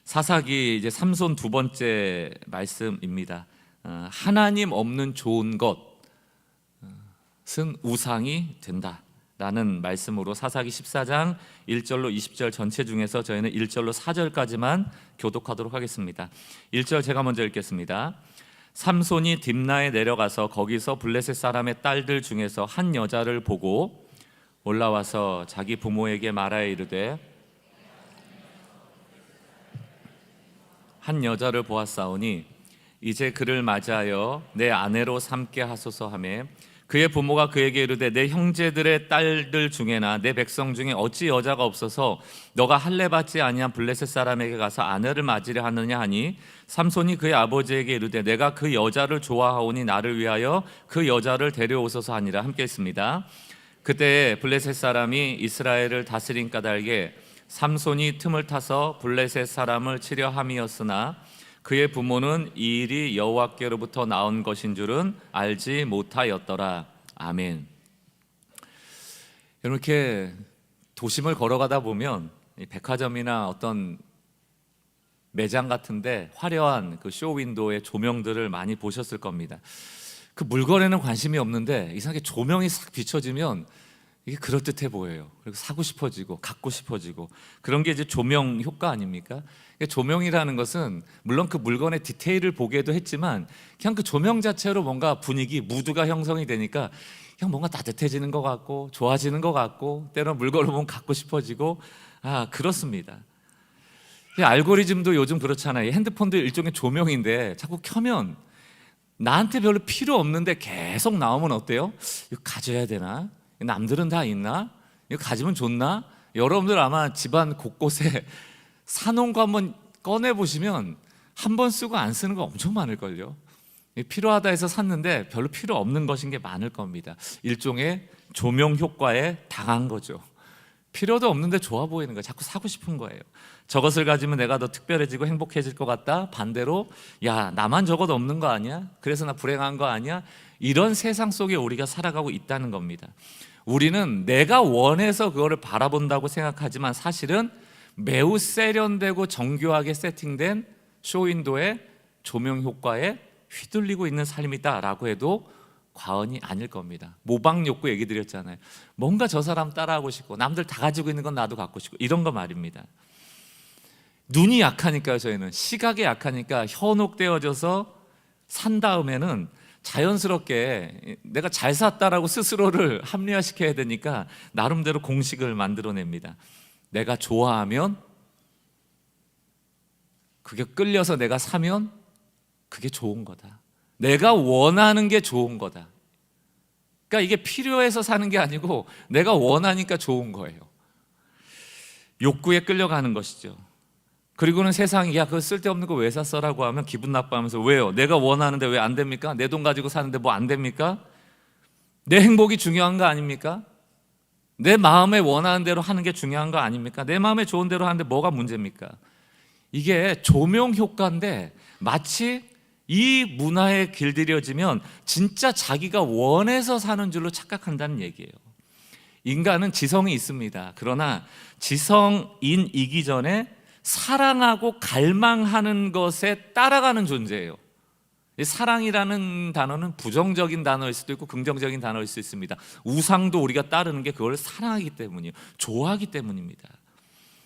사사기 이제 삼손 두 번째 말씀입니다. 하나님 없는 좋은 것은 우상이 된다라는 말씀으로 사사기 14장 1절로 20절 전체 중에서 저희는 1절로 4절까지만 교독하도록 하겠습니다. 1절 제가 먼저 읽겠습니다. 삼손이 딥나에 내려가서 거기서 블레셋 사람의 딸들 중에서 한 여자를 보고 올라와서 자기 부모에게 말하여 이르되 한 여자를 보았사오니 이제 그를 맞이하여 내 아내로 삼게 하소서 하매 그의 부모가 그에게 이르되 내 형제들의 딸들 중에나 내 백성 중에 어찌 여자가 없어서 너가 할례 받지 아니한 블레셋 사람에게 가서 아내를 맞이려 하느냐 하니 삼손이 그의 아버지에게 이르되 내가 그 여자를 좋아하오니 나를 위하여 그 여자를 데려오소서 하니라. 함께 있습니다. 그때 블레셋 사람이 이스라엘을 다스린 까닭에 삼손이 틈을 타서 블레셋 사람을 치려 함이었으나 그의 부모는 이 일이 여호와께로부터 나온 것인 줄은 알지 못하였더라. 아멘. 이렇게 도심을 걸어가다 보면 백화점이나 어떤 매장 같은데 화려한 그 쇼윈도의 조명들을 많이 보셨을 겁니다. 그 물건에는 관심이 없는데 이상하게 조명이 싹 비춰지면 이게 그럴듯해 보여요. 그리고 사고 싶어지고 갖고 싶어지고 그런 게 이제 조명 효과 아닙니까? 조명이라는 것은 물론 그 물건의 디테일을 보게도 했지만 그냥 그 조명 자체로 뭔가 분위기, 무드가 형성이 되니까 그냥 뭔가 따뜻해지는 것 같고 좋아지는 것 같고 때로는 물건을 보면 갖고 싶어지고 그렇습니다. 알고리즘도 요즘 그렇잖아요. 핸드폰도 일종의 조명인데 자꾸 켜면 나한테 별로 필요 없는데 계속 나오면 어때요? 이거 가져야 되나? 남들은 다 있나? 이거 가지면 좋나? 여러분들 아마 집안 곳곳에 사놓은 거 한번 꺼내보시면 한 번 쓰고 안 쓰는 거 엄청 많을걸요. 필요하다 해서 샀는데 별로 필요 없는 것인 게 많을 겁니다. 일종의 조명 효과에 당한 거죠. 필요도 없는데 좋아 보이는 거예요. 자꾸 사고 싶은 거예요. 저것을 가지면 내가 더 특별해지고 행복해질 것 같다. 반대로 야 나만 저것 없는 거 아니야? 그래서 나 불행한 거 아니야? 이런 세상 속에 우리가 살아가고 있다는 겁니다. 우리는 내가 원해서 그거를 바라본다고 생각하지만 사실은 매우 세련되고 정교하게 세팅된 쇼윈도의 조명 효과에 휘둘리고 있는 삶이다라고 해도 과언이 아닐 겁니다. 모방 욕구 얘기 드렸잖아요. 뭔가 저 사람 따라하고 싶고 남들 다 가지고 있는 건 나도 갖고 싶고 이런 거 말입니다. 눈이 약하니까요. 저희는 시각에 약하니까 현혹되어져서 산 다음에는 자연스럽게 내가 잘 샀다라고 스스로를 합리화시켜야 되니까 나름대로 공식을 만들어냅니다. 내가 좋아하면 그게 끌려서 내가 사면 그게 좋은 거다. 내가 원하는 게 좋은 거다. 그러니까 이게 필요해서 사는 게 아니고 내가 원하니까 좋은 거예요. 욕구에 끌려가는 것이죠. 그리고는 세상이 야 그거 쓸데없는 거 왜 샀어라고 하면 기분 나빠하면서 왜요? 내가 원하는데 왜 안 됩니까? 내 돈 가지고 사는데 뭐 안 됩니까? 내 행복이 중요한 거 아닙니까? 내 마음에 원하는 대로 하는 게 중요한 거 아닙니까? 내 마음에 좋은 대로 하는데 뭐가 문제입니까? 이게 조명 효과인데 마치 이 문화에 길들여지면 진짜 자기가 원해서 사는 줄로 착각한다는 얘기예요. 인간은 지성이 있습니다. 그러나 지성인이기 전에 사랑하고 갈망하는 것에 따라가는 존재예요. 사랑이라는 단어는 부정적인 단어일 수도 있고 긍정적인 단어일 수 있습니다. 우상도 우리가 따르는 게 그걸 사랑하기 때문이에요. 좋아하기 때문입니다.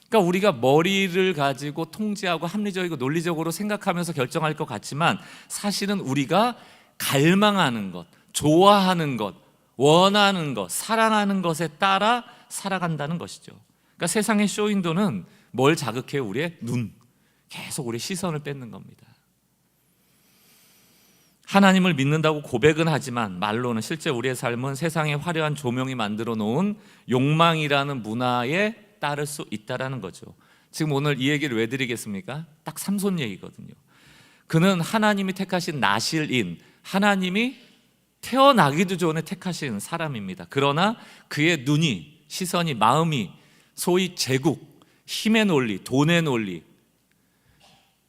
그러니까 우리가 머리를 가지고 통제하고 합리적이고 논리적으로 생각하면서 결정할 것 같지만 사실은 우리가 갈망하는 것, 좋아하는 것, 원하는 것, 사랑하는 것에 따라 살아간다는 것이죠. 그러니까 세상의 쇼윈도는 뭘 자극해요? 우리의 눈, 계속 우리의 시선을 뺏는 겁니다. 하나님을 믿는다고 고백은 하지만 말로는 실제 우리의 삶은 세상의 화려한 조명이 만들어 놓은 욕망이라는 문화에 따를 수 있다는 거죠. 지금 오늘 이 얘기를 왜 드리겠습니까? 딱 삼손 얘기거든요. 그는 하나님이 택하신 나실인, 하나님이 태어나기도 전에 택하신 사람입니다. 그러나 그의 눈이, 시선이, 마음이 소위 제국, 힘의 논리, 돈의 논리,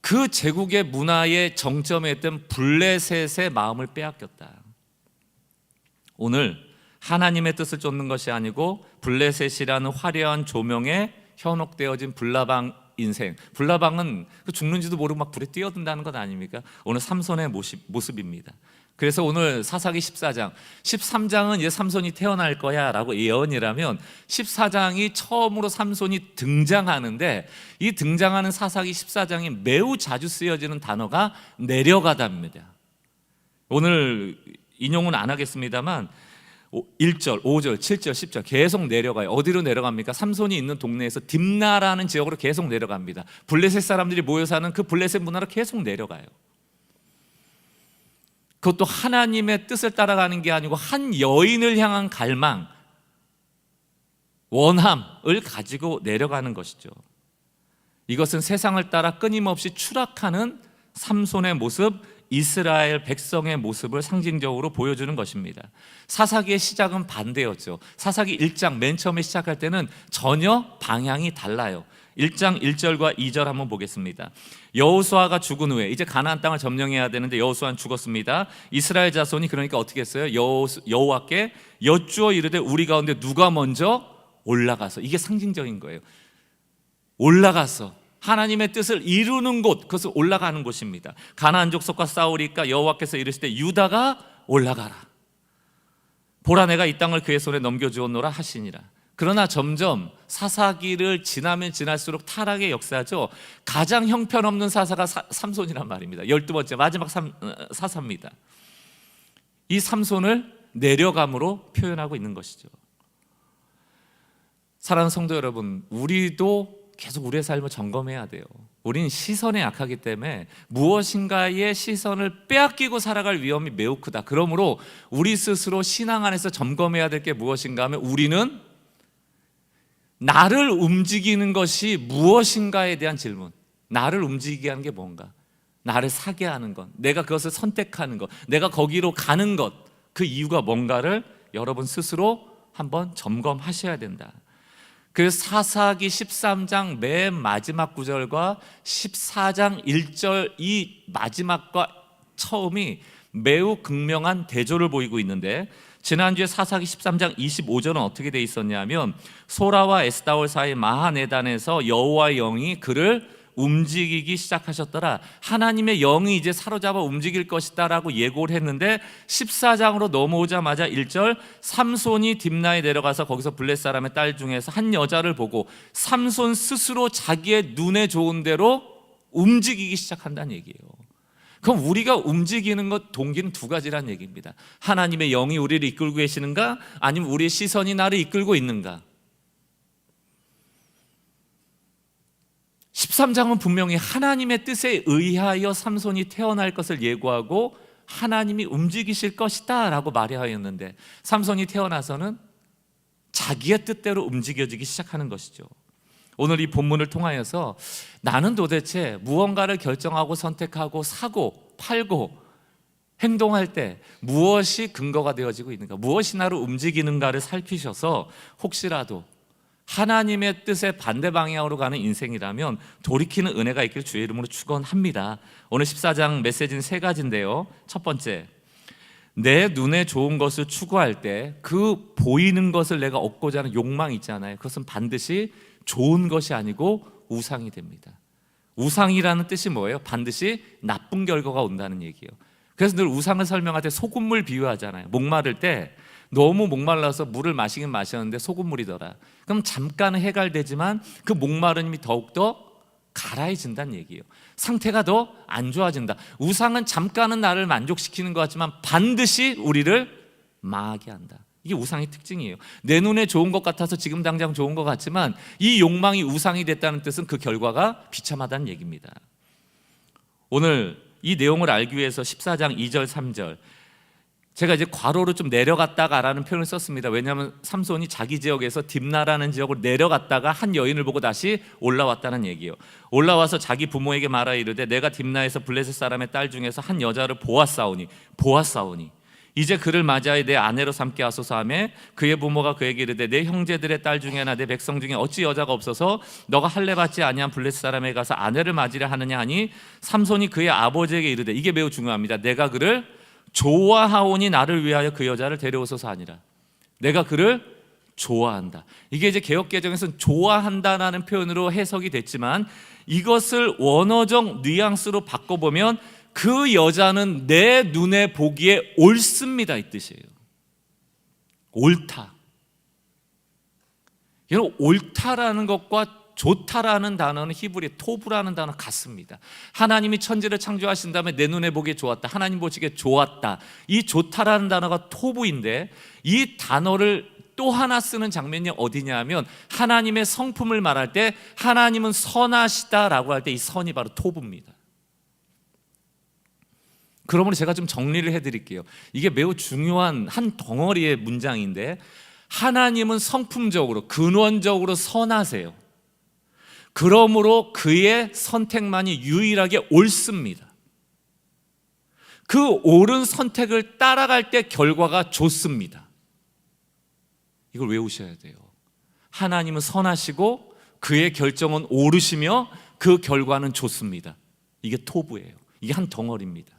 그 제국의 문화의 정점에 있던 블레셋의 마음을 빼앗겼다. 오늘 하나님의 뜻을 쫓는 것이 아니고 블레셋이라는 화려한 조명에 현혹되어진 불나방이 인생. 불나방은 죽는지도 모르고 막 불에 뛰어든다는 것 아닙니까? 오늘 삼손의 모습입니다. 그래서 오늘 사사기 14장 13장은 이제 삼손이 태어날 거야 라고 예언이라면 14장이 처음으로 삼손이 등장하는데, 이 등장하는 사사기 14장이 매우 자주 쓰여지는 단어가 내려가다입니다. 오늘 인용은 안 하겠습니다만 1절, 5절, 7절, 10절 계속 내려가요. 어디로 내려갑니까? 삼손이 있는 동네에서 딥나라는 지역으로 계속 내려갑니다. 블레셋 사람들이 모여 사는 그 블레셋 문화로 계속 내려가요. 그것도 하나님의 뜻을 따라가는 게 아니고 한 여인을 향한 갈망, 원함을 가지고 내려가는 것이죠. 이것은 세상을 따라 끊임없이 추락하는 삼손의 모습, 이스라엘 백성의 모습을 상징적으로 보여주는 것입니다. 사사기의 시작은 반대였죠. 사사기 1장 맨 처음에 시작할 때는 전혀 방향이 달라요. 1장 1절과 2절 한번 보겠습니다. 여호수아가 죽은 후에 이제 가나안 땅을 점령해야 되는데 여호수아는 죽었습니다. 이스라엘 자손이 그러니까 어떻게 했어요? 여호와께 여쭈어 이르되 우리 가운데 누가 먼저 올라가서, 이게 상징적인 거예요. 올라가서 하나님의 뜻을 이루는 곳, 그것은 올라가는 곳입니다. 가나안 족속과 싸우리까 여호와께서 이르시되 유다가 올라가라. 보라 내가 이 땅을 그의 손에 넘겨주었노라 하시니라. 그러나 점점 사사기를 지나면 지날수록 타락의 역사죠. 가장 형편없는 사사가 삼손이란 말입니다. 12번째 마지막 사사입니다. 이 삼손을 내려감으로 표현하고 있는 것이죠. 사랑하는 성도 여러분, 우리도 계속 우리의 삶을 점검해야 돼요. 우리는 시선에 약하기 때문에 무엇인가의 시선을 빼앗기고 살아갈 위험이 매우 크다. 그러므로 우리 스스로 신앙 안에서 점검해야 될 게 무엇인가 하면, 우리는 나를 움직이는 것이 무엇인가에 대한 질문. 나를 움직이게 하는 게 뭔가, 나를 사게 하는 것, 내가 그것을 선택하는 것, 내가 거기로 가는 것, 그 이유가 뭔가를 여러분 스스로 한번 점검하셔야 된다. 그래서 사사기 13장 맨 마지막 구절과 14장 1절 이 마지막과 처음이 매우 극명한 대조를 보이고 있는데, 지난주에 사사기 13장 25절은 어떻게 돼 있었냐면, 소라와 에스다올 사이 마하네단에서 여호와의 영이 그를 움직이기 시작하셨더라. 하나님의 영이 이제 사로잡아 움직일 것이다 라고 예고를 했는데, 14장으로 넘어오자마자 1절 삼손이 딥나에 내려가서 거기서 블레셋 사람의 딸 중에서 한 여자를 보고 삼손 스스로 자기의 눈에 좋은 대로 움직이기 시작한다는 얘기예요. 그럼 우리가 움직이는 것 동기는 두 가지란 얘기입니다. 하나님의 영이 우리를 이끌고 계시는가, 아니면 우리의 시선이 나를 이끌고 있는가. 13장은 분명히 하나님의 뜻에 의하여 삼손이 태어날 것을 예고하고 하나님이 움직이실 것이다 라고 말하였는데, 삼손이 태어나서는 자기의 뜻대로 움직여지기 시작하는 것이죠. 오늘 이 본문을 통하여서 나는 도대체 무언가를 결정하고 선택하고 사고 팔고 행동할 때 무엇이 근거가 되어지고 있는가, 무엇이 나를 움직이는가를 살피셔서 혹시라도 하나님의 뜻의 반대 방향으로 가는 인생이라면 돌이키는 은혜가 있길 주의 이름으로 축원합니다. 오늘 14장 메시지는 세 가지인데요. 첫 번째, 내 눈에 좋은 것을 추구할 때 그 보이는 것을 내가 얻고자 하는 욕망이 있잖아요. 그것은 반드시 좋은 것이 아니고 우상이 됩니다. 우상이라는 뜻이 뭐예요? 반드시 나쁜 결과가 온다는 얘기예요. 그래서 늘 우상을 설명할 때 소금물 비유하잖아요. 목마를 때 너무 목말라서 물을 마시긴 마셨는데 소금물이더라. 그럼 잠깐은 해갈되지만 그 목마름이 더욱더 가라해진다는 얘기예요. 상태가 더 안 좋아진다. 우상은 잠깐은 나를 만족시키는 것 같지만 반드시 우리를 망하게 한다. 이게 우상의 특징이에요. 내 눈에 좋은 것 같아서 지금 당장 좋은 것 같지만 이 욕망이 우상이 됐다는 뜻은 그 결과가 비참하다는 얘기입니다. 오늘 이 내용을 알기 위해서 14장 2절 3절 제가 이제 괄호로 좀 내려갔다가라는 표현을 썼습니다. 왜냐하면 삼손이 자기 지역에서 딥나라는 지역으로 내려갔다가 한 여인을 보고 다시 올라왔다는 얘기예요. 올라와서 자기 부모에게 말하 이르되 내가 딥나에서 블레셋 사람의 딸 중에서 한 여자를 보았사오니 이제 그를 맞이하여 내 아내로 삼게 하소서 하며 그의 부모가 그에게 이르되 내 형제들의 딸 중에나 내 백성 중에 어찌 여자가 없어서 너가 할례 받지 아니한 블레셋 사람에 가서 아내를 맞이려 하느냐 하니 삼손이 그의 아버지에게 이르되, 이게 매우 중요합니다. 내가 그를 좋아하오니 나를 위하여 그 여자를 데려오소서 하니라. 내가 그를 좋아한다. 이게 이제 개역개정에서는 좋아한다라는 표현으로 해석이 됐지만 이것을 원어적 뉘앙스로 바꿔보면 그 여자는 내 눈에 보기에 옳습니다 이 뜻이에요. 옳다. 여러분, 옳다라는 것과 좋다라는 단어는 히브리 토브라는 단어 같습니다. 하나님이 천지를 창조하신 다음에 내 눈에 보기에 좋았다, 하나님 보시기에 좋았다, 이 좋다라는 단어가 토브인데 이 단어를 또 하나 쓰는 장면이 어디냐 하면 하나님의 성품을 말할 때 하나님은 선하시다라고 할 때 이 선이 바로 토브입니다. 그러므로 제가 좀 정리를 해드릴게요. 이게 매우 중요한 한 덩어리의 문장인데, 하나님은 성품적으로 근원적으로 선하세요. 그러므로 그의 선택만이 유일하게 옳습니다. 그 옳은 선택을 따라갈 때 결과가 좋습니다. 이걸 외우셔야 돼요. 하나님은 선하시고 그의 결정은 옳으시며 그 결과는 좋습니다. 이게 토부예요. 이게 한 덩어리입니다.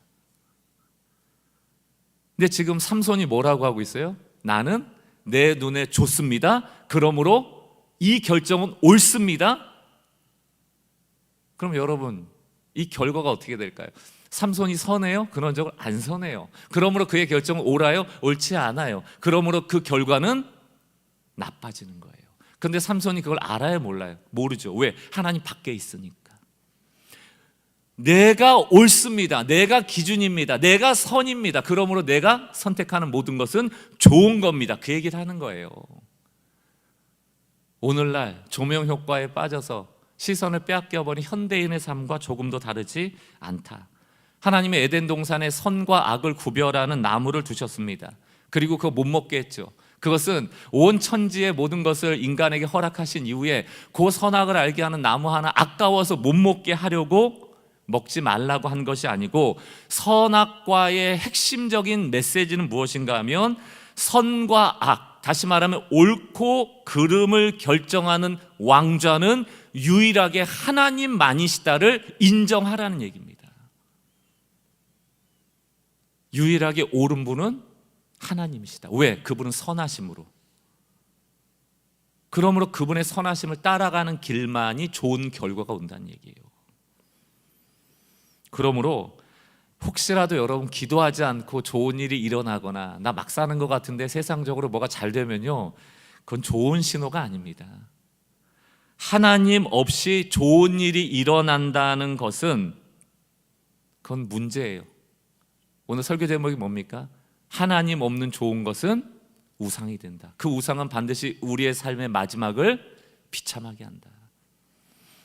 근데 지금 삼손이 뭐라고 하고 있어요? 나는 내 눈에 좋습니다. 그러므로 이 결정은 옳습니다. 그럼 여러분, 이 결과가 어떻게 될까요? 삼손이 선해요? 근원적으로 안 선해요. 그러므로 그의 결정은 옳아요? 옳지 않아요. 그러므로 그 결과는 나빠지는 거예요. 그런데 삼손이 그걸 알아요? 몰라요? 모르죠. 왜? 하나님 밖에 있으니까. 내가 옳습니다. 내가 기준입니다. 내가 선입니다. 그러므로 내가 선택하는 모든 것은 좋은 겁니다. 그 얘기를 하는 거예요. 오늘날 조명 효과에 빠져서 시선을 빼앗겨버린 현대인의 삶과 조금도 다르지 않다. 하나님의 에덴 동산에 선과 악을 구별하는 나무를 두셨습니다. 그리고 그거 못 먹게 했죠. 그것은 온 천지의 모든 것을 인간에게 허락하신 이후에 그 선악을 알게 하는 나무 하나 아까워서 못 먹게 하려고 먹지 말라고 한 것이 아니고, 선악과의 핵심적인 메시지는 무엇인가 하면 선과 악, 다시 말하면 옳고 그름을 결정하는 왕좌는 유일하게 하나님만이시다를 인정하라는 얘기입니다. 유일하게 옳은 분은 하나님이시다. 왜? 그분은 선하심으로. 그러므로 그분의 선하심을 따라가는 길만이 좋은 결과가 온다는 얘기예요. 그러므로 혹시라도 여러분 기도하지 않고 좋은 일이 일어나거나 나 막 사는 것 같은데 세상적으로 뭐가 잘 되면요, 그건 좋은 신호가 아닙니다. 하나님 없이 좋은 일이 일어난다는 것은 그건 문제예요. 오늘 설교 제목이 뭡니까? 하나님 없는 좋은 것은 우상이 된다. 그 우상은 반드시 우리의 삶의 마지막을 비참하게 한다.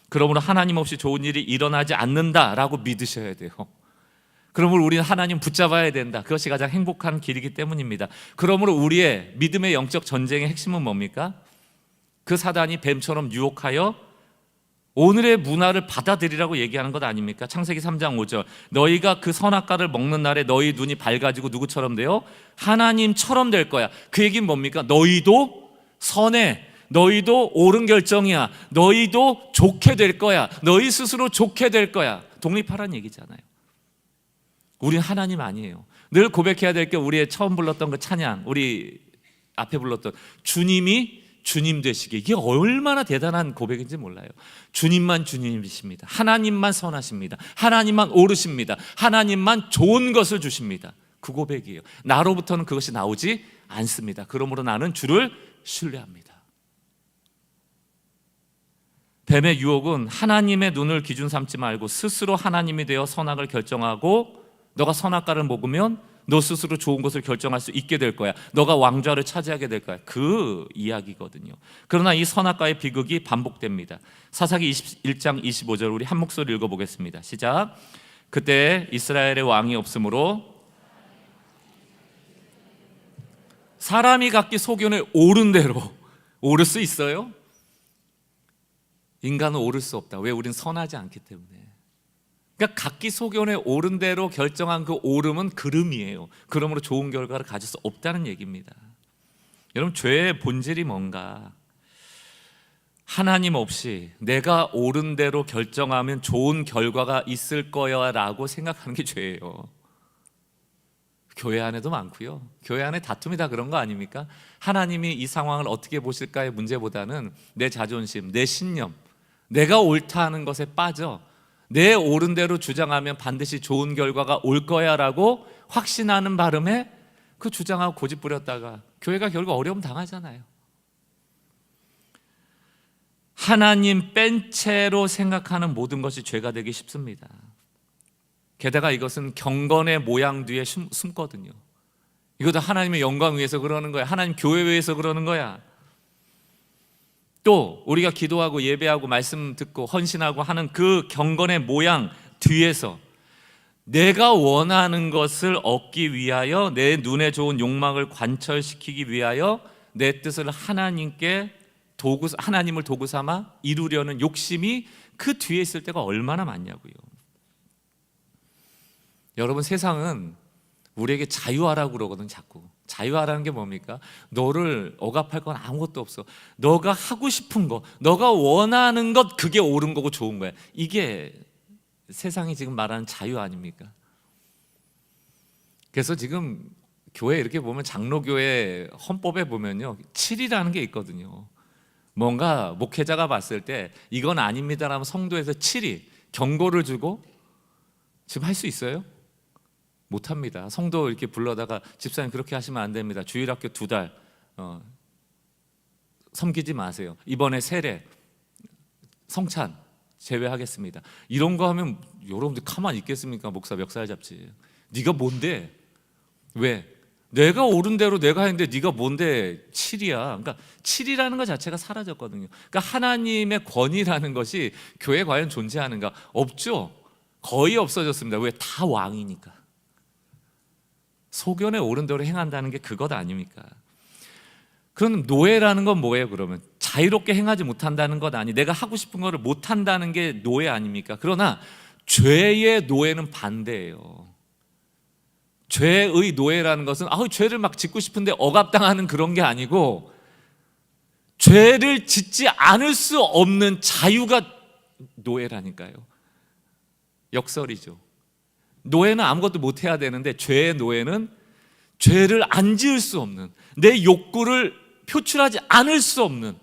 그러므로 하나님 없이 좋은 일이 일어나지 않는다라고 믿으셔야 돼요. 그러므로 우리는 하나님 붙잡아야 된다. 그것이 가장 행복한 길이기 때문입니다. 그러므로 우리의 믿음의 영적 전쟁의 핵심은 뭡니까? 그 사단이 뱀처럼 유혹하여 오늘의 문화를 받아들이라고 얘기하는 것 아닙니까? 창세기 3장 5절, 너희가 그 선악과를 먹는 날에 너희 눈이 밝아지고 누구처럼 돼요? 하나님처럼 될 거야. 그 얘기는 뭡니까? 너희도 선해, 너희도 옳은 결정이야, 너희도 좋게 될 거야, 너희 스스로 좋게 될 거야. 독립하라는 얘기잖아요. 우린 하나님 아니에요. 늘 고백해야 될 게 우리의 처음 불렀던 그 찬양, 우리 앞에 불렀던 주님이 주님 되시게, 이게 얼마나 대단한 고백인지 몰라요. 주님만 주님이십니다. 하나님만 선하십니다. 하나님만 옳으십니다. 하나님만 좋은 것을 주십니다. 그 고백이에요. 나로부터는 그것이 나오지 않습니다. 그러므로 나는 주를 신뢰합니다. 뱀의 유혹은 하나님의 눈을 기준 삼지 말고 스스로 하나님이 되어 선악을 결정하고, 너가 선악과를 먹으면 너 스스로 좋은 것을 결정할 수 있게 될 거야, 너가 왕좌를 차지하게 될 거야, 그 이야기거든요. 그러나 이 선악과의 비극이 반복됩니다. 사사기 21장 25절 우리 한 목소리 읽어보겠습니다. 시작. 그때 이스라엘의 왕이 없으므로 사람이 갖기 소견에 옳은 대로, 옳을 수 있어요? 인간은 옳을 수 없다. 왜? 우린 선하지 않기 때문에. 그러니까 각기 소견에 옳은 대로 결정한 그 옳음은 그름이에요. 그러므로 좋은 결과를 가질 수 없다는 얘기입니다. 여러분, 죄의 본질이 뭔가? 하나님 없이 내가 옳은 대로 결정하면 좋은 결과가 있을 거야 라고 생각하는 게 죄예요. 교회 안에도 많고요. 교회 안에 다툼이 다 그런 거 아닙니까? 하나님이 이 상황을 어떻게 보실까의 문제보다는 내 자존심, 내 신념, 내가 옳다 하는 것에 빠져 내 옳은 대로 주장하면 반드시 좋은 결과가 올 거야 라고 확신하는 바람에 그 주장하고 고집 부렸다가 교회가 결국 어려움 당하잖아요. 하나님 뺀 채로 생각하는 모든 것이 죄가 되기 쉽습니다. 게다가 이것은 경건의 모양 뒤에 숨거든요. 이것도 하나님의 영광 위해서 그러는 거야. 하나님 교회 위해서 그러는 거야. 또 우리가 기도하고 예배하고 말씀 듣고 헌신하고 하는 그 경건의 모양 뒤에서 내가 원하는 것을 얻기 위하여, 내 눈에 좋은 욕망을 관철시키기 위하여 내 뜻을 하나님을 도구 삼아 이루려는 욕심이 그 뒤에 있을 때가 얼마나 많냐고요. 여러분, 세상은 우리에게 자유하라고 그러거든. 자꾸 자유하라는 게 뭡니까? 너를 억압할 건 아무것도 없어. 너가 하고 싶은 거, 너가 원하는 것, 그게 옳은 거고 좋은 거야. 이게 세상이 지금 말하는 자유 아닙니까? 그래서 지금 교회 이렇게 보면, 장로교회 헌법에 보면요, 7이라는 게 있거든요. 뭔가 목회자가 봤을 때 이건 아닙니다라면 성도에서 7이 경고를 주고 지금 할 수 있어요? 못합니다. 성도 이렇게 불러다가 집사님 그렇게 하시면 안 됩니다. 주일학교 2달 섬기지 마세요. 이번에 세례, 성찬 제외하겠습니다. 이런 거 하면 여러분들 가만히 있겠습니까? 목사 멱살 잡지. 네가 뭔데? 왜? 내가 옳은 대로 내가 했는데 네가 뭔데 7이야. 그러니까 7이라는 것 자체가 사라졌거든요. 그러니까 하나님의 권위라는 것이 교회에 과연 존재하는가? 없죠. 거의 없어졌습니다. 왜? 다 왕이니까. 소견에 옳은 대로 행한다는 게 그것 아닙니까? 그럼 노예라는 건 뭐예요? 그러면 자유롭게 행하지 못한다는 것 아니, 내가 하고 싶은 거를 못한다는 게 노예 아닙니까? 그러나 죄의 노예는 반대예요. 죄의 노예라는 것은 죄를 막 짓고 싶은데 억압당하는 그런 게 아니고, 죄를 짓지 않을 수 없는 자유가 노예라니까요. 역설이죠. 노예는 아무것도 못해야 되는데, 죄의 노예는 죄를 안 지을 수 없는, 내 욕구를 표출하지 않을 수 없는,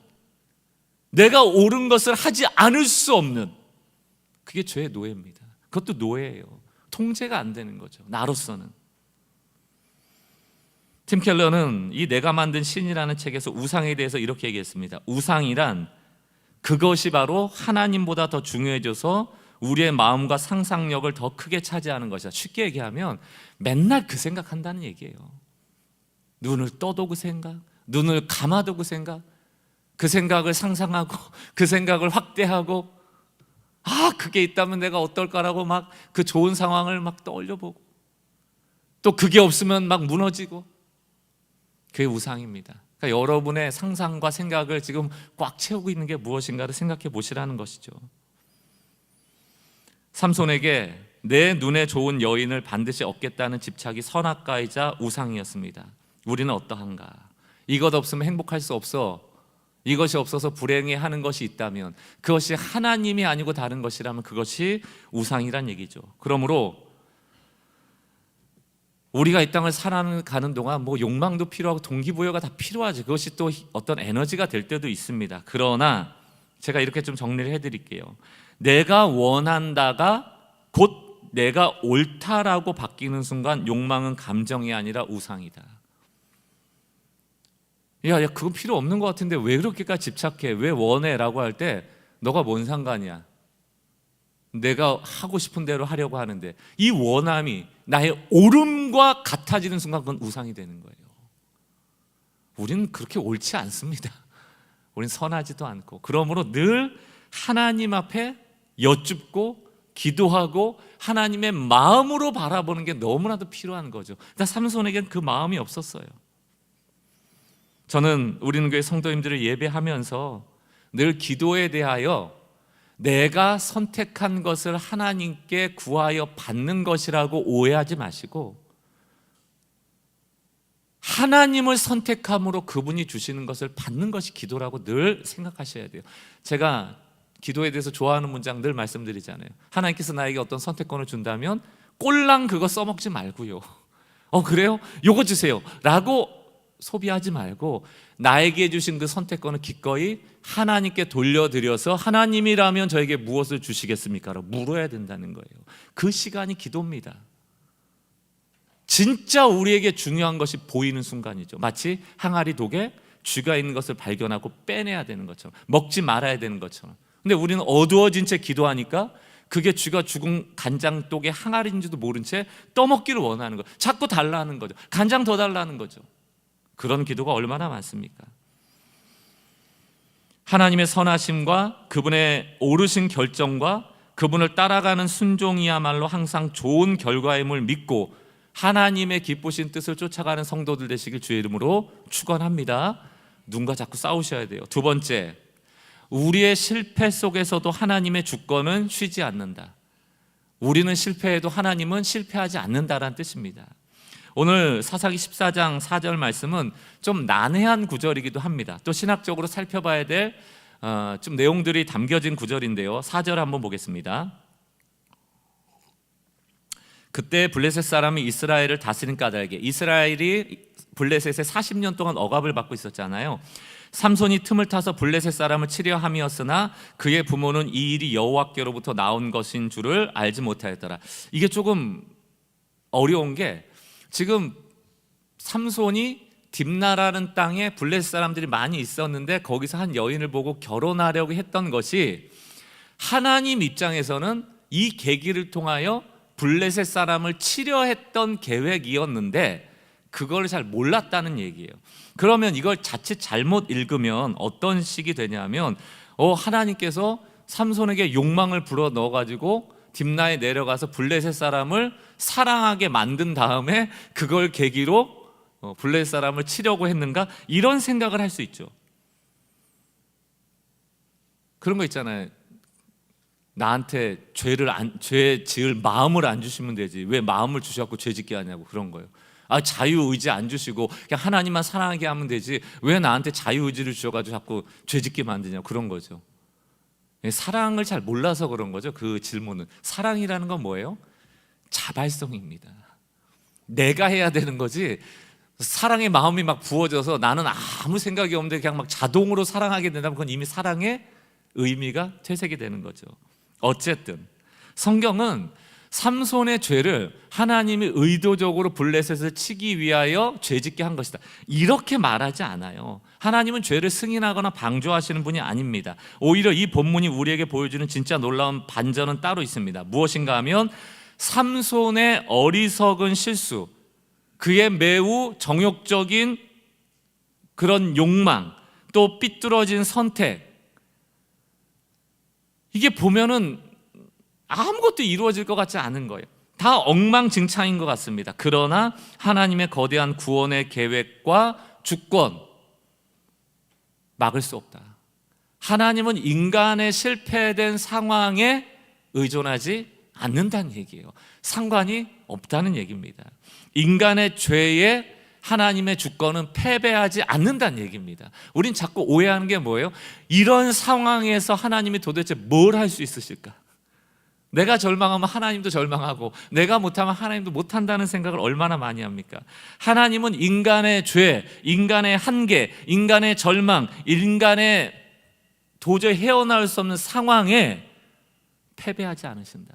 내가 옳은 것을 하지 않을 수 없는, 그게 죄의 노예입니다. 그것도 노예예요. 통제가 안 되는 거죠, 나로서는. 팀 켈러는 이 내가 만든 신이라는 책에서 우상에 대해서 이렇게 얘기했습니다. 우상이란 그것이 바로 하나님보다 더 중요해져서 우리의 마음과 상상력을 더 크게 차지하는 것이다. 쉽게 얘기하면 맨날 그 생각한다는 얘기예요. 눈을 떠도 그 생각, 눈을 감아도 그 생각, 그 생각을 상상하고 그 생각을 확대하고, 그게 있다면 내가 어떨까라고 막 그 좋은 상황을 막 떠올려보고, 또 그게 없으면 막 무너지고, 그게 우상입니다. 그러니까 여러분의 상상과 생각을 지금 꽉 채우고 있는 게 무엇인가를 생각해 보시라는 것이죠. 삼손에게 내 눈에 좋은 여인을 반드시 얻겠다는 집착이 선악과이자 우상이었습니다. 우리는 어떠한가? 이것 없으면 행복할 수 없어. 이것이 없어서 불행해하는 것이 있다면, 그것이 하나님이 아니고 다른 것이라면 그것이 우상이란 얘기죠. 그러므로 우리가 이 땅을 살아가는 동안 욕망도 필요하고 동기부여가 다 필요하지. 그것이 또 어떤 에너지가 될 때도 있습니다. 그러나 제가 이렇게 좀 정리를 해드릴게요. 내가 원한다가 곧 내가 옳다라고 바뀌는 순간 욕망은 감정이 아니라 우상이다. 야, 그건 필요 없는 것 같은데 왜 그렇게까지 집착해? 왜 원해? 라고 할 때 너가 뭔 상관이야? 내가 하고 싶은 대로 하려고 하는데, 이 원함이 나의 옳음과 같아지는 순간 그건 우상이 되는 거예요. 우리는 그렇게 옳지 않습니다. 우리는 선하지도 않고. 그러므로 늘 하나님 앞에 여쭙고 기도하고 하나님의 마음으로 바라보는 게 너무나도 필요한 거죠. 그러니까 삼손에겐 그 마음이 없었어요. 저는 우리는 교회 성도님들을 예배하면서 늘 기도에 대하여 내가 선택한 것을 하나님께 구하여 받는 것이라고 오해하지 마시고, 하나님을 선택함으로 그분이 주시는 것을 받는 것이 기도라고 늘 생각하셔야 돼요. 제가 기도에 대해서 좋아하는 문장 늘 말씀드리잖아요. 하나님께서 나에게 어떤 선택권을 준다면 꼴랑 그거 써먹지 말고요, 그래요? 요거 주세요 라고 소비하지 말고 나에게 주신 그 선택권을 기꺼이 하나님께 돌려드려서 하나님이라면 저에게 무엇을 주시겠습니까? 라고 물어야 된다는 거예요. 그 시간이 기도입니다. 진짜 우리에게 중요한 것이 보이는 순간이죠. 마치 항아리 독에 쥐가 있는 것을 발견하고 빼내야 되는 것처럼, 먹지 말아야 되는 것처럼. 근데 우리는 어두워진 채 기도하니까 그게 쥐가 죽은 간장독의 항아리인지도 모른 채 떠먹기를 원하는 거예요. 자꾸 달라는 거죠. 간장 더 달라는 거죠. 그런 기도가 얼마나 많습니까? 하나님의 선하심과 그분의 오르신 결정과 그분을 따라가는 순종이야말로 항상 좋은 결과임을 믿고 하나님의 기쁘신 뜻을 쫓아가는 성도들 되시길 주의 이름으로 축원합니다. 누군가 자꾸 싸우셔야 돼요. 두 번째, 우리의 실패 속에서도 하나님의 주권은 쉬지 않는다. 우리는 실패해도 하나님은 실패하지 않는다라는 뜻입니다. 오늘 사사기 14장 4절 말씀은 좀 난해한 구절이기도 합니다. 또 신학적으로 살펴봐야 될 좀 내용들이 담겨진 구절인데요. 4절 한번 보겠습니다. 그때 블레셋 사람이 이스라엘을 다스린 까닭에, 이스라엘이 블레셋에 40년 동안 억압을 받고 있었잖아요. 삼손이 틈을 타서 블레셋 사람을 치려 함이었으나 그의 부모는 이 일이 여호와께로부터 나온 것인 줄을 알지 못하였더라. 이게 조금 어려운 게, 지금 삼손이 딥나라는 땅에 블레셋 사람들이 많이 있었는데 거기서 한 여인을 보고 결혼하려고 했던 것이 하나님 입장에서는 이 계기를 통하여 블레셋 사람을 치려 했던 계획이었는데 그걸 잘 몰랐다는 얘기예요. 그러면 이걸 자칫 잘못 읽으면 어떤 식이 되냐면 하나님께서 삼손에게 욕망을 불어 넣어가지고 딥나에 내려가서 블레셋 사람을 사랑하게 만든 다음에 그걸 계기로 블레셋 사람을 치려고 했는가, 이런 생각을 할 수 있죠. 그런 거 있잖아요. 나한테 죄 지을 마음을 안 주시면 되지 왜 마음을 주셔갖고 죄 짓게 하냐고, 그런 거예요. 자유의지 안 주시고 그냥 하나님만 사랑하게 하면 되지 왜 나한테 자유의지를 주셔가지고 자꾸 죄 짓게 만드냐고, 그런 거죠. 사랑을 잘 몰라서 그런 거죠. 그 질문은. 사랑이라는 건 뭐예요? 자발성입니다. 내가 해야 되는 거지, 사랑의 마음이 막 부어져서 나는 아무 생각이 없는데 그냥 막 자동으로 사랑하게 된다면 그건 이미 사랑의 의미가 퇴색이 되는 거죠. 어쨌든 성경은 삼손의 죄를 하나님이 의도적으로 블레셋을 치기 위하여 죄짓게 한 것이다, 이렇게 말하지 않아요. 하나님은 죄를 승인하거나 방조하시는 분이 아닙니다. 오히려 이 본문이 우리에게 보여주는 진짜 놀라운 반전은 따로 있습니다. 무엇인가 하면 삼손의 어리석은 실수, 그의 매우 정욕적인 그런 욕망, 또 삐뚤어진 선택, 이게 보면은 아무것도 이루어질 것 같지 않은 거예요. 다 엉망진창인 것 같습니다. 그러나 하나님의 거대한 구원의 계획과 주권 막을 수 없다. 하나님은 인간의 실패된 상황에 의존하지 않는다는 얘기예요. 상관이 없다는 얘기입니다. 인간의 죄에 하나님의 주권은 패배하지 않는다는 얘기입니다. 우린 자꾸 오해하는 게 뭐예요? 이런 상황에서 하나님이 도대체 뭘 할 수 있으실까? 내가 절망하면 하나님도 절망하고 내가 못하면 하나님도 못한다는 생각을 얼마나 많이 합니까? 하나님은 인간의 죄, 인간의 한계, 인간의 절망, 인간의 도저히 헤어나올 수 없는 상황에 패배하지 않으신다.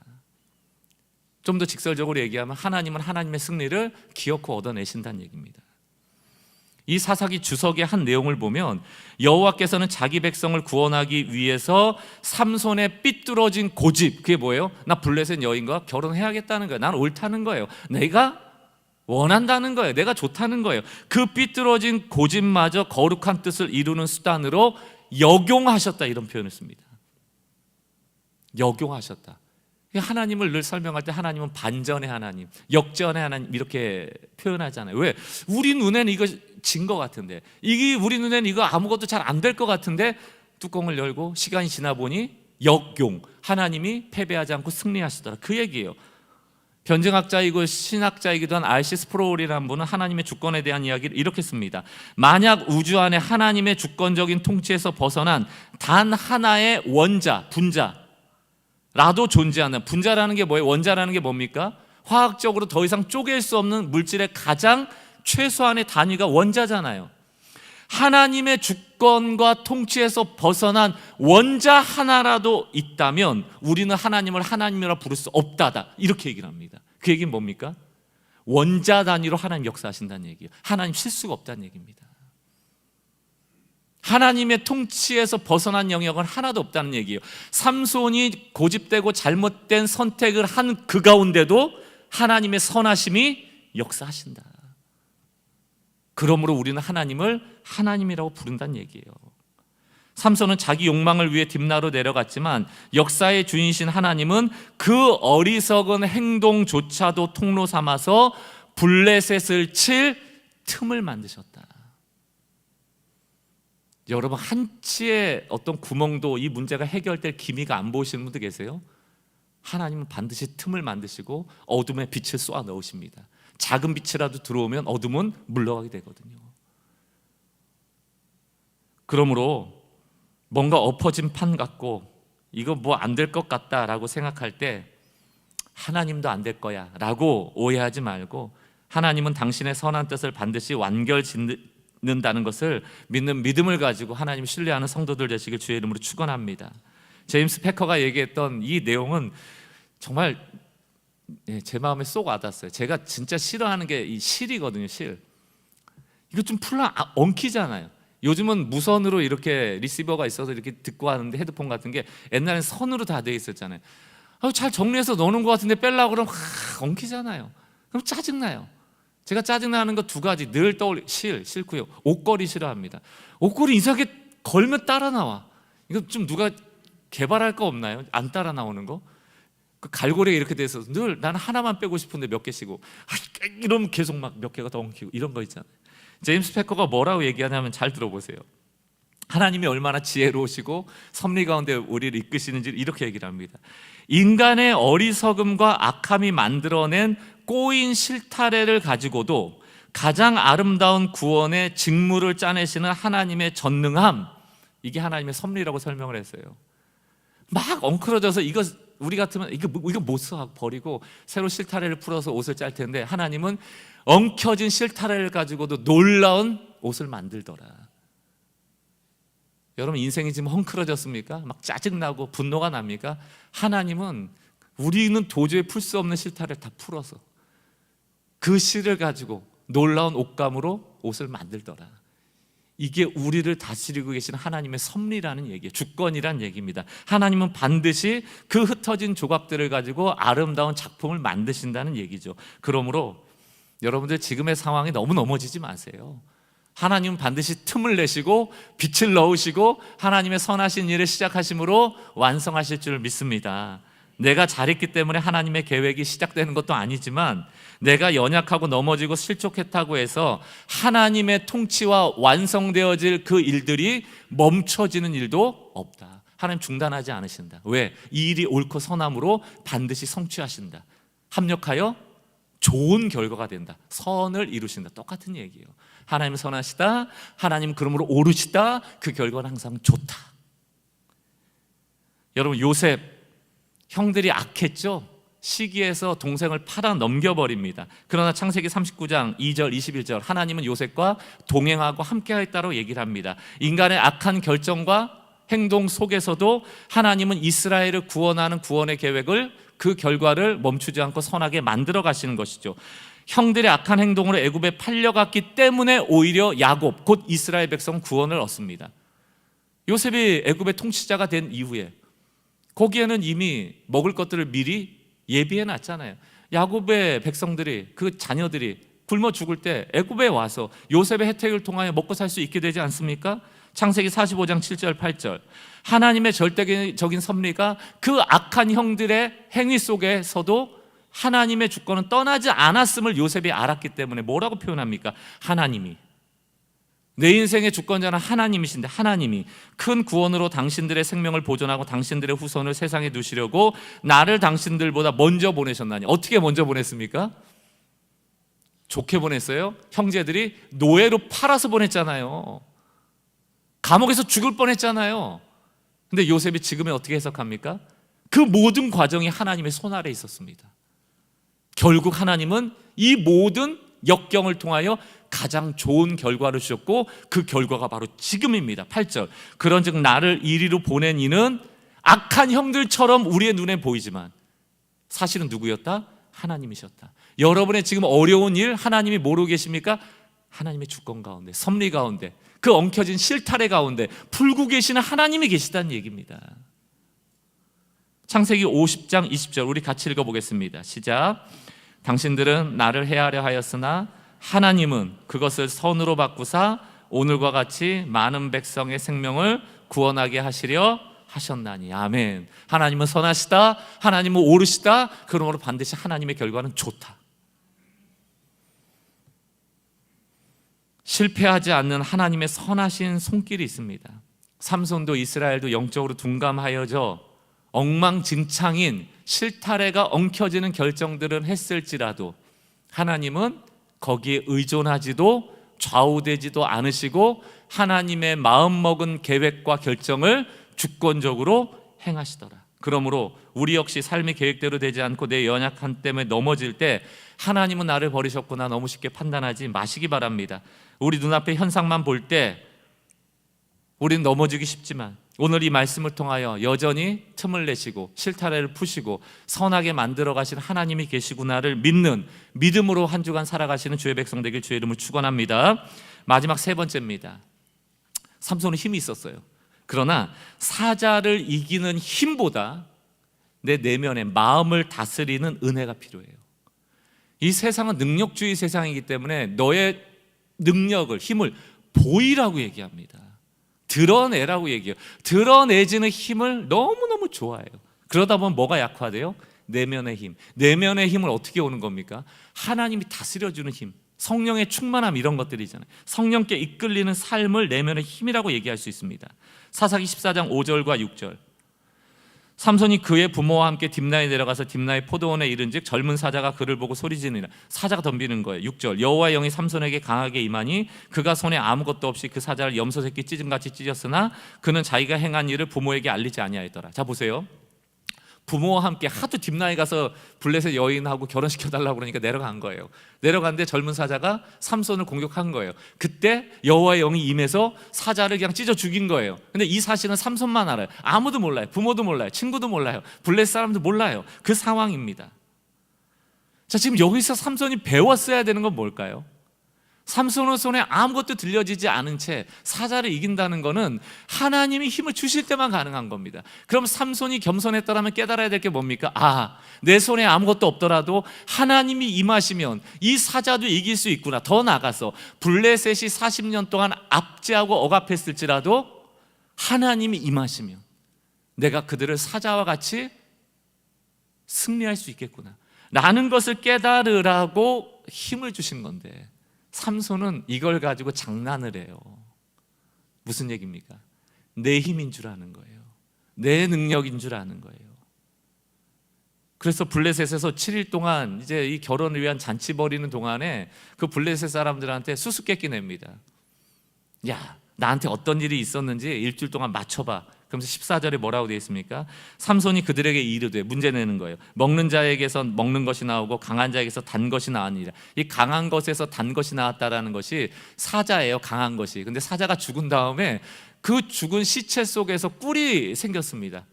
좀 더 직설적으로 얘기하면 하나님은 하나님의 승리를 기어코 얻어내신다는 얘기입니다. 이 사사기 주석의 한 내용을 보면 여호와께서는 자기 백성을 구원하기 위해서 삼손의 삐뚤어진 고집, 그게 뭐예요? 나 블레셋 여인과 결혼해야겠다는 거예요. 난 옳다는 거예요. 내가 원한다는 거예요. 내가 좋다는 거예요. 그 삐뚤어진 고집마저 거룩한 뜻을 이루는 수단으로 역용하셨다, 이런 표현을 씁니다. 역용하셨다. 하나님을 늘 설명할 때 하나님은 반전의 하나님, 역전의 하나님 이렇게 표현하잖아요. 왜? 우리 눈에는 이거 진 것 같은데, 이게 우리 눈에는 이거 아무것도 잘 안 될 것 같은데 뚜껑을 열고 시간이 지나 보니 역용, 하나님이 패배하지 않고 승리하시더라, 그 얘기예요. 변증학자이고 신학자이기도 한 R.C. 스프로울이라는 분은 하나님의 주권에 대한 이야기를 이렇게 씁니다. 만약 우주 안에 하나님의 주권적인 통치에서 벗어난 단 하나의 원자, 분자 라도 존재하는, 분자라는 게 뭐예요? 원자라는 게 뭡니까? 화학적으로 더 이상 쪼갤 수 없는 물질의 가장 최소한의 단위가 원자잖아요. 하나님의 주권과 통치에서 벗어난 원자 하나라도 있다면 우리는 하나님을 하나님이라 부를 수 없다, 이렇게 얘기를 합니다. 그 얘기는 뭡니까? 원자 단위로 하나님 역사하신다는 얘기예요. 하나님 실수가 없다는 얘기입니다. 하나님의 통치에서 벗어난 영역은 하나도 없다는 얘기예요. 삼손이 고집되고 잘못된 선택을 한 그 가운데도 하나님의 선하심이 역사하신다. 그러므로 우리는 하나님을 하나님이라고 부른다는 얘기예요. 삼손은 자기 욕망을 위해 딥나로 내려갔지만 역사의 주인이신 하나님은 그 어리석은 행동조차도 통로 삼아서 블레셋을 칠 틈을 만드셨다. 여러분, 한치의 어떤 구멍도 이 문제가 해결될 기미가 안 보이시는 분들 계세요? 하나님은 반드시 틈을 만드시고 어둠에 빛을 쏘아 넣으십니다. 작은 빛이라도 들어오면 어둠은 물러가게 되거든요. 그러므로 뭔가 엎어진 판 같고 이거 뭐 안 될 것 같다라고 생각할 때 하나님도 안 될 거야 라고 오해하지 말고 하나님은 당신의 선한 뜻을 반드시 완결 짓는다는 것을 믿는 믿음을 가지고 하나님 신뢰하는 성도들 되시길 주의 이름으로 축원합니다. 제임스 패커가 얘기했던 이 내용은 정말 제 마음에 쏙 와닿았어요. 제가 진짜 싫어하는 게 이 실이거든요. 실. 이거 좀 엉키잖아요. 요즘은 무선으로 이렇게 리시버가 있어서 이렇게 듣고 하는데 헤드폰 같은 게 옛날엔 선으로 다 돼 있었잖아요. 잘 정리해서 넣는 것 같은데 빼려고 그러면 엉키잖아요. 그럼 짜증나요. 제가 짜증나는 거 두 가지 늘 싫고요. 옷걸이 싫어합니다. 옷걸이 이상하게 걸면 따라 나와. 이거 좀 누가 개발할 거 없나요? 안 따라 나오는 거? 그 갈고리가 이렇게 돼서 늘 나는 하나만 빼고 싶은데 몇 개씩고 이러면 계속 막 몇 개가 더 엉키고 이런 거 있잖아요. 제임스 패커가 뭐라고 얘기하냐면 잘 들어보세요. 하나님이 얼마나 지혜로우시고 섭리 가운데 우리를 이끄시는지 이렇게 얘기를 합니다. 인간의 어리석음과 악함이 만들어낸 꼬인 실타래를 가지고도 가장 아름다운 구원의 직무를 짜내시는 하나님의 전능함, 이게 하나님의 섭리라고 설명을 했어요. 막 엉클어져서 이거 우리 같으면 이거 못 써 버리고 새로 실타래를 풀어서 옷을 짤 텐데 하나님은 엉켜진 실타래를 가지고도 놀라운 옷을 만들더라. 여러분, 인생이 지금 헝클어졌습니까? 막 짜증나고 분노가 납니까? 하나님은 우리는 도저히 풀 수 없는 실타래를 다 풀어서 그 실을 가지고 놀라운 옷감으로 옷을 만들더라. 이게 우리를 다스리고 계신 하나님의 섭리라는 얘기예요. 주권이란 얘기입니다. 하나님은 반드시 그 흩어진 조각들을 가지고 아름다운 작품을 만드신다는 얘기죠. 그러므로 여러분들 지금의 상황에 너무 넘어지지 마세요. 하나님은 반드시 틈을 내시고 빛을 넣으시고 하나님의 선하신 일을 시작하심으로 완성하실 줄 믿습니다. 내가 잘했기 때문에 하나님의 계획이 시작되는 것도 아니지만 내가 연약하고 넘어지고 실족했다고 해서 하나님의 통치와 완성되어질 그 일들이 멈춰지는 일도 없다. 하나님 중단하지 않으신다. 왜? 이 일이 옳고 선함으로 반드시 성취하신다. 합력하여 좋은 결과가 된다. 선을 이루신다. 똑같은 얘기예요. 하나님은 선하시다. 하나님 그러므로 옳으시다. 그 결과는 항상 좋다. 여러분, 요셉 형들이 악했죠. 시기에서 동생을 팔아 넘겨버립니다. 그러나 창세기 39장 2절 21절 하나님은 요셉과 동행하고 함께하였다고 얘기를 합니다. 인간의 악한 결정과 행동 속에서도 하나님은 이스라엘을 구원하는 구원의 계획을, 그 결과를 멈추지 않고 선하게 만들어 가시는 것이죠. 형들의 악한 행동으로 애굽에 팔려갔기 때문에 오히려 야곱, 곧 이스라엘 백성 구원을 얻습니다. 요셉이 애굽의 통치자가 된 이후에 거기에는 이미 먹을 것들을 미리 예비해 놨잖아요. 야곱의 백성들이, 그 자녀들이 굶어 죽을 때 애굽에 와서 요셉의 혜택을 통하여 먹고 살 수 있게 되지 않습니까? 창세기 45장 7절 8절 하나님의 절대적인 섭리가 그 악한 형들의 행위 속에서도 하나님의 주권은 떠나지 않았음을 요셉이 알았기 때문에 뭐라고 표현합니까? 하나님이, 내 인생의 주권자는 하나님이신데 하나님이 큰 구원으로 당신들의 생명을 보존하고 당신들의 후손을 세상에 두시려고 나를 당신들보다 먼저 보내셨나니. 어떻게 먼저 보냈습니까? 좋게 보냈어요? 형제들이 노예로 팔아서 보냈잖아요. 감옥에서 죽을 뻔했잖아요. 근데 요셉이 지금은 어떻게 해석합니까? 그 모든 과정이 하나님의 손 아래에 있었습니다. 결국 하나님은 이 모든 역경을 통하여 가장 좋은 결과를 주셨고 그 결과가 바로 지금입니다. 8절 그런즉 나를 이리로 보낸 이는 악한 형들처럼 우리의 눈에 보이지만 사실은 누구였다? 하나님이셨다. 여러분의 지금 어려운 일 하나님이 모르고 계십니까? 하나님의 주권 가운데, 섭리 가운데, 그 엉켜진 실타래 가운데 풀고 계시는 하나님이 계시다는 얘기입니다. 창세기 50장 20절 우리 같이 읽어보겠습니다. 시작. 당신들은 나를 해하려 하였으나 하나님은 그것을 선으로 바꾸사 오늘과 같이 많은 백성의 생명을 구원하게 하시려 하셨나니. 아멘. 하나님은 선하시다, 하나님은 옳으시다. 그러므로 반드시 하나님의 결과는 좋다. 실패하지 않는 하나님의 선하신 손길이 있습니다. 삼손도 이스라엘도 영적으로 둔감하여져 엉망진창인 실타래가 엉켜지는 결정들은 했을지라도 하나님은 거기에 의존하지도 좌우되지도 않으시고 하나님의 마음먹은 계획과 결정을 주권적으로 행하시더라. 그러므로 우리 역시 삶이 계획대로 되지 않고 내 연약함 때문에 넘어질 때 하나님은 나를 버리셨구나 너무 쉽게 판단하지 마시기 바랍니다. 우리 눈앞의 현상만 볼 때 우리는 넘어지기 쉽지만 오늘 이 말씀을 통하여 여전히 틈을 내시고 실타래를 푸시고 선하게 만들어 가시는 하나님이 계시구나를 믿는 믿음으로 한 주간 살아가시는 주의 백성 되길 주의 이름을 축원합니다. 마지막 세 번째입니다. 삼손은 힘이 있었어요. 그러나 사자를 이기는 힘보다 내 내면의 마음을 다스리는 은혜가 필요해요. 이 세상은 능력주의 세상이기 때문에 너의 능력을, 힘을 보이라고 얘기합니다. 드러내라고 얘기해요. 드러내지는 힘을 너무너무 좋아해요. 그러다 보면 뭐가 약화돼요? 내면의 힘. 내면의 힘을 어떻게 오는 겁니까? 하나님이 다스려주는 힘, 성령의 충만함, 이런 것들이잖아요. 성령께 이끌리는 삶을 내면의 힘이라고 얘기할 수 있습니다. 사사기 14장 5절과 6절 삼손이 그의 부모와 함께 딥나에 내려가서 딥나의 포도원에 이른즉 젊은 사자가 그를 보고 소리지르니라. 사자가 덤비는 거예요. 6절 여호와의 영이 삼손에게 강하게 임하니 그가 손에 아무것도 없이 그 사자를 염소 새끼 찢음같이 찢었으나 그는 자기가 행한 일을 부모에게 알리지 아니하였더라. 자 보세요. 부모와 함께 하도 딥나에 가서 블레셋 여인하고 결혼시켜달라고 그러니까 내려간 거예요. 내려갔는데 젊은 사자가 삼손을 공격한 거예요. 그때 여호와의 영이 임해서 사자를 그냥 찢어 죽인 거예요. 근데 이 사실은 삼손만 알아요. 아무도 몰라요. 부모도 몰라요. 친구도 몰라요. 블레셋 사람도 몰라요. 그 상황입니다. 자, 지금 여기서 삼손이 배웠어야 되는 건 뭘까요? 삼손의 손에 아무것도 들려지지 않은 채 사자를 이긴다는 것은 하나님이 힘을 주실 때만 가능한 겁니다. 그럼 삼손이 겸손했더라면 깨달아야 될 게 뭡니까? 내 손에 아무것도 없더라도 하나님이 임하시면 이 사자도 이길 수 있구나. 더 나아가서 블레셋이 40년 동안 압제하고 억압했을지라도 하나님이 임하시면 내가 그들을 사자와 같이 승리할 수 있겠구나 라는 것을 깨달으라고 힘을 주신 건데 삼손은 이걸 가지고 장난을 해요. 무슨 얘기입니까? 내 힘인 줄 아는 거예요. 내 능력인 줄 아는 거예요. 그래서 블레셋에서 7일 동안 이제 이 결혼을 위한 잔치 벌이는 동안에 그 블레셋 사람들한테 수수께끼 냅니다. 야, 나한테 어떤 일이 있었는지 일주일 동안 맞춰봐. 그러면서 14절에 뭐라고 되어 있습니까? 삼손이 그들에게 이르되, 문제 내는 거예요. 먹는 자에게서 먹는 것이 나오고 강한 자에게서 단 것이 나왔느니라. 이 강한 것에서 단 것이 나왔다라는 것이 사자예요. 강한 것이. 근데 사자가 죽은 다음에 그 죽은 시체 속에서 꿀이 생겼습니다.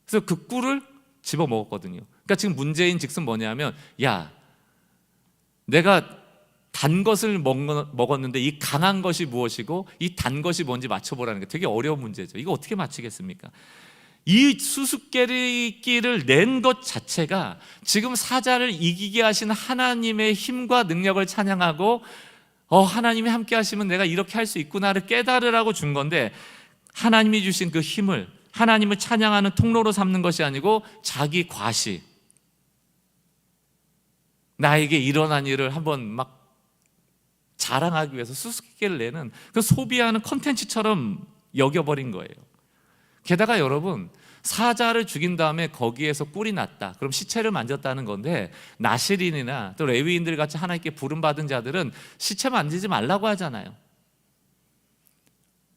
그래서 그 꿀을 집어 먹었거든요. 그러니까 지금 문제인 즉슨 뭐냐면, 야, 내가 단 것을 먹었는데 이 강한 것이 무엇이고 이 단 것이 뭔지 맞춰보라는 게 되게 어려운 문제죠. 이거 어떻게 맞히겠습니까? 이 수수께끼를 낸 것 자체가 지금 사자를 이기게 하신 하나님의 힘과 능력을 찬양하고 하나님이 함께 하시면 내가 이렇게 할 수 있구나를 깨달으라고 준 건데, 하나님이 주신 그 힘을 하나님을 찬양하는 통로로 삼는 것이 아니고 자기 과시, 나에게 일어난 일을 한번 막 자랑하기 위해서 수수께끼를 내는 그 소비하는 콘텐츠처럼 여겨버린 거예요. 게다가 여러분, 사자를 죽인 다음에 거기에서 꿀이 났다. 그럼 시체를 만졌다는 건데, 나실인이나 또 레위인들 같이 하나님께 부름받은 자들은 시체 만지지 말라고 하잖아요.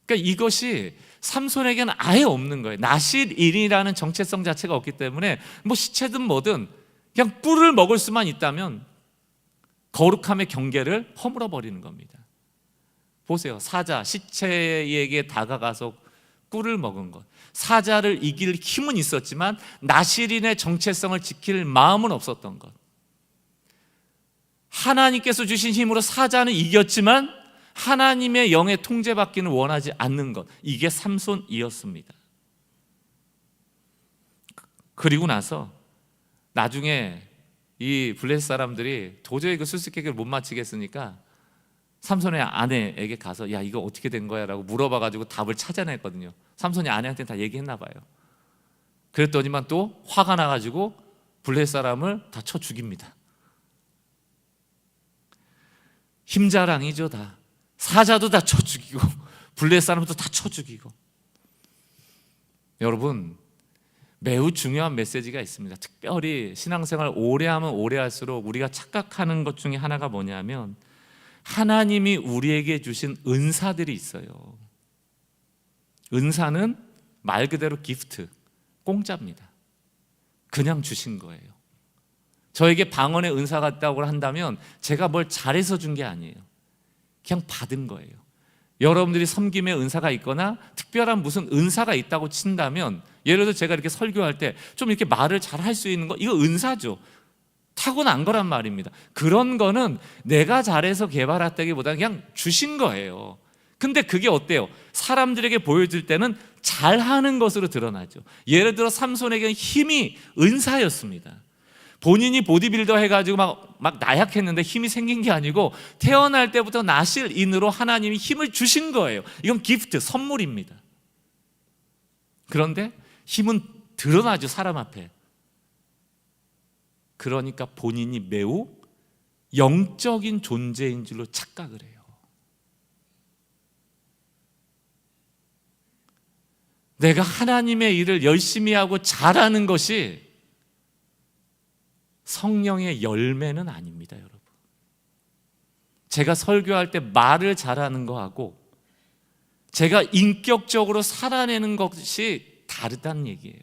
그러니까 이것이 삼손에게는 아예 없는 거예요. 나실인이라는 정체성 자체가 없기 때문에 뭐 시체든 뭐든 그냥 꿀을 먹을 수만 있다면 거룩함의 경계를 허물어 버리는 겁니다. 보세요. 사자, 시체에게 다가가서 꿀을 먹은 것. 사자를 이길 힘은 있었지만 나실인의 정체성을 지킬 마음은 없었던 것. 하나님께서 주신 힘으로 사자는 이겼지만 하나님의 영의 통제받기는 원하지 않는 것. 이게 삼손이었습니다. 그리고 나서 나중에 이 블레셋 사람들이 도저히 그 수수께끼를 못 맞히겠으니까 삼손의 아내에게 가서 야 이거 어떻게 된 거야? 라고 물어봐가지고 답을 찾아냈거든요. 삼손이 아내한테 다 얘기했나 봐요. 그랬더니만 또 화가 나가지고 블레셋 사람을 다 쳐 죽입니다. 힘자랑이죠. 다 사자도 다 쳐 죽이고 블레셋 사람도 다 쳐 죽이고. 여러분, 매우 중요한 메시지가 있습니다. 특별히 신앙생활 오래 하면 오래 할수록 우리가 착각하는 것 중에 하나가 뭐냐면 하나님이 우리에게 주신 은사들이 있어요. 은사는 말 그대로 기프트, 공짜입니다. 그냥 주신 거예요. 저에게 방언의 은사가 있다고 한다면 제가 뭘 잘해서 준 게 아니에요. 그냥 받은 거예요. 여러분들이 섬김의 은사가 있거나 특별한 무슨 은사가 있다고 친다면, 예를 들어 제가 이렇게 설교할 때 좀 이렇게 말을 잘 할 수 있는 거, 이거 은사죠. 타고난 거란 말입니다. 그런 거는 내가 잘해서 개발했다기보다는 그냥 주신 거예요. 근데 그게 어때요? 사람들에게 보여줄 때는 잘하는 것으로 드러나죠. 예를 들어 삼손에게는 힘이 은사였습니다. 본인이 보디빌더 해가지고 막 나약했는데 힘이 생긴 게 아니고 태어날 때부터 나실인으로 하나님이 힘을 주신 거예요. 이건 기프트, 선물입니다. 그런데 힘은 드러나죠, 사람 앞에. 그러니까 본인이 매우 영적인 존재인 줄로 착각을 해요. 내가 하나님의 일을 열심히 하고 잘하는 것이 성령의 열매는 아닙니다, 여러분. 제가 설교할 때 말을 잘하는 거하고 제가 인격적으로 살아내는 것이 다르다는 얘기예요.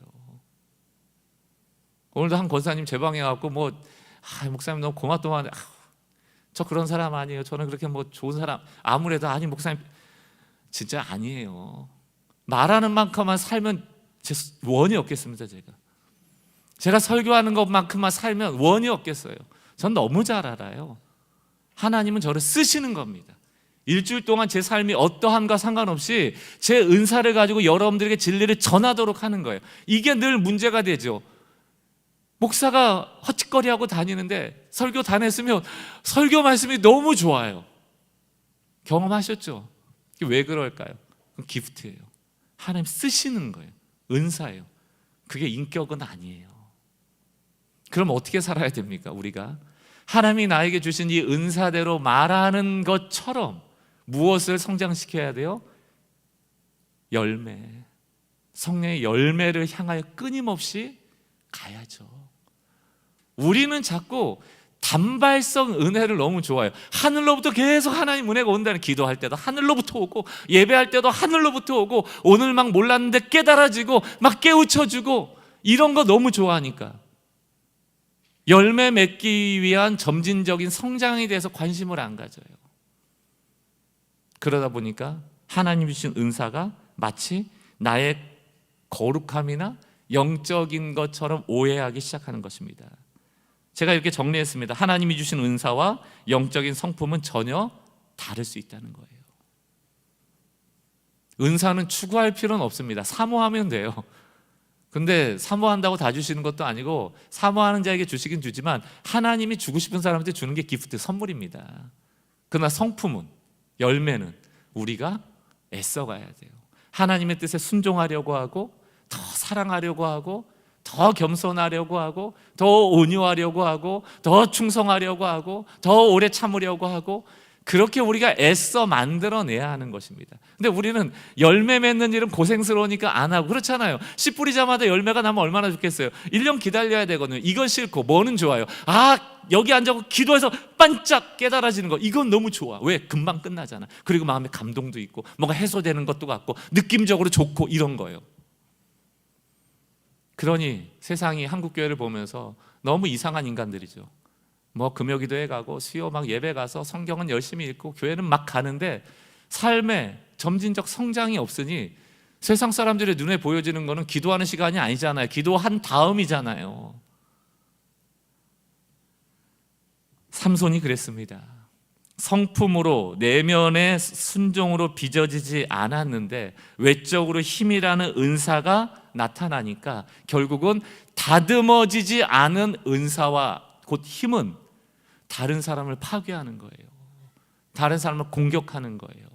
오늘도 한 권사님 제 방에 와갖고 목사님 너무 고맙더만, 저 그런 사람 아니에요. 저는 그렇게 좋은 사람, 아무래도 아니 목사님 진짜 아니에요. 말하는 만큼만 살면 원이 없겠습니다. 제가 설교하는 것만큼만 살면 원이 없겠어요. 전 너무 잘 알아요. 하나님은 저를 쓰시는 겁니다. 일주일 동안 제 삶이 어떠함과 상관없이 제 은사를 가지고 여러분들에게 진리를 전하도록 하는 거예요. 이게 늘 문제가 되죠. 목사가 헛짓거리하고 다니는데 설교 다녔으면 설교 말씀이 너무 좋아요. 경험하셨죠? 왜 그럴까요? 그건 기프트예요. 하나님 쓰시는 거예요. 은사예요. 그게 인격은 아니에요. 그럼 어떻게 살아야 됩니까? 우리가 하나님이 나에게 주신 이 은사대로 말하는 것처럼 무엇을 성장시켜야 돼요? 열매, 성령의 열매를 향하여 끊임없이 가야죠. 우리는 자꾸 단발성 은혜를 너무 좋아해요. 하늘로부터 계속 하나님 은혜가 온다는, 기도할 때도 하늘로부터 오고 예배할 때도 하늘로부터 오고 오늘 막 몰랐는데 깨달아지고 막 깨우쳐주고 이런 거 너무 좋아하니까 열매 맺기 위한 점진적인 성장에 대해서 관심을 안 가져요. 그러다 보니까 하나님이 주신 은사가 마치 나의 거룩함이나 영적인 것처럼 오해하기 시작하는 것입니다. 제가 이렇게 정리했습니다. 하나님이 주신 은사와 영적인 성품은 전혀 다를 수 있다는 거예요. 은사는 추구할 필요는 없습니다. 사모하면 돼요. 근데 사모한다고 다 주시는 것도 아니고, 사모하는 자에게 주시긴 주지만 하나님이 주고 싶은 사람한테 주는 게 기프트, 선물입니다. 그러나 성품은, 열매는 우리가 애써가야 돼요. 하나님의 뜻에 순종하려고 하고, 더 사랑하려고 하고, 더 겸손하려고 하고, 더 온유하려고 하고, 더 충성하려고 하고, 더 오래 참으려고 하고, 그렇게 우리가 애써 만들어내야 하는 것입니다. 근데 우리는 열매 맺는 일은 고생스러우니까 안 하고, 그렇잖아요. 씨 뿌리자마자 열매가 나면 얼마나 좋겠어요. 1년 기다려야 되거든요. 이건 싫고 뭐는 좋아요. 여기 앉아서 기도해서 반짝 깨달아지는 거, 이건 너무 좋아. 왜? 금방 끝나잖아. 그리고 마음에 감동도 있고 뭔가 해소되는 것도 같고 느낌적으로 좋고 이런 거예요. 그러니 세상이 한국교회를 보면서 너무 이상한 인간들이죠. 뭐 금요기도회 가고 수요 막 예배 가서 성경은 열심히 읽고 교회는 막 가는데 삶에 점진적 성장이 없으니 세상 사람들의 눈에 보여지는 거는 기도하는 시간이 아니잖아요. 기도한 다음이잖아요. 삼손이 그랬습니다. 성품으로 내면의 순종으로 빚어지지 않았는데 외적으로 힘이라는 은사가 나타나니까 결국은 다듬어지지 않은 은사와 곧 힘은 다른 사람을 파괴하는 거예요. 다른 사람을 공격하는 거예요.